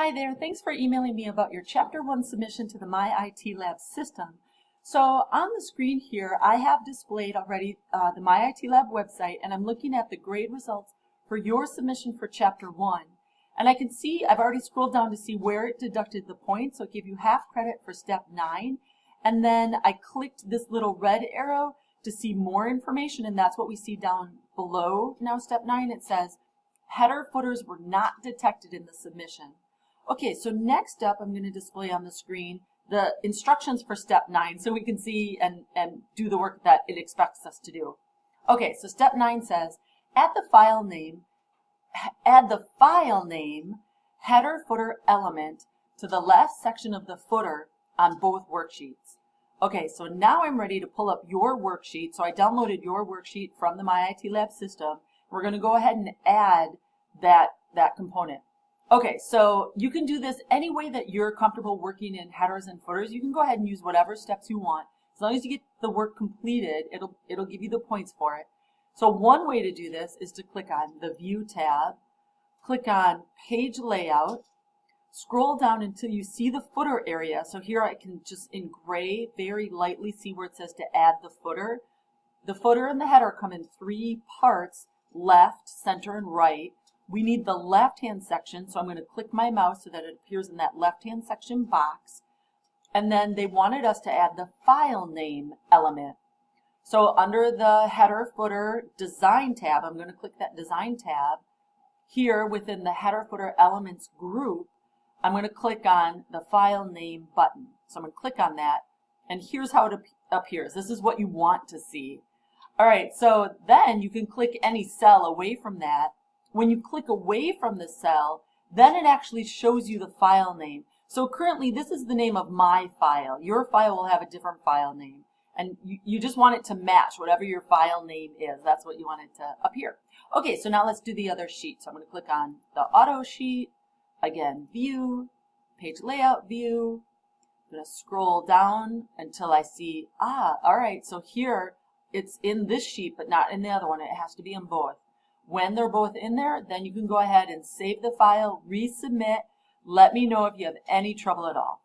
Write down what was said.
Hi there, thanks for emailing me about your Chapter 1 submission to the My IT Lab system. So on the screen here, I have displayed already the My IT Lab website, and I'm looking at the grade results for your submission for Chapter 1. And I can see, I've already scrolled down to see where it deducted the points, so it gave you half credit for Step 9. And then I clicked this little red arrow to see more information, and that's what we see down below now Step 9. It says, header footers were not detected in the submission. Okay, so next up, I'm going to display on the screen the instructions for Step 9 so we can see and do the work that it expects us to do. Okay, so Step 9 says, add the file name header footer element to the left section of the footer on both worksheets. Okay, so now I'm ready to pull up your worksheet. So I downloaded your worksheet from the My IT Lab system. We're going to go ahead and add that component. Okay, so you can do this any way that you're comfortable working in headers and footers. You can go ahead and use whatever steps you want. As long as you get the work completed, it'll give you the points for it. So one way to do this is to click on the View tab, click on Page Layout, scroll down until you see the footer area. So here I can just in gray very lightly see where it says to add the footer. The footer and the header come in 3 parts, left, center, and right. We need the left-hand section, so I'm going to click my mouse so that it appears in that left-hand section box. And then they wanted us to add the file name element. So under the header footer design tab, I'm going to click that design tab. Here within the header footer elements group, I'm going to click on the file name button. So I'm going to click on that, and here's how it appears. This is what you want to see. All right, so then you can click any cell away from that. When you click away from the cell, then it actually shows you the file name. So currently this is the name of my file. Your file will have a different file name. And you just want it to match whatever your file name is. That's what you want it to appear. Okay, so now let's do the other sheet. So I'm going to click on the auto sheet. Again, View, Page Layout View. I'm going to scroll down until I see, all right, so here it's in this sheet but not in the other one. It has to be in both. When they're both in there, then you can go ahead and save the file, resubmit. Let me know if you have any trouble at all.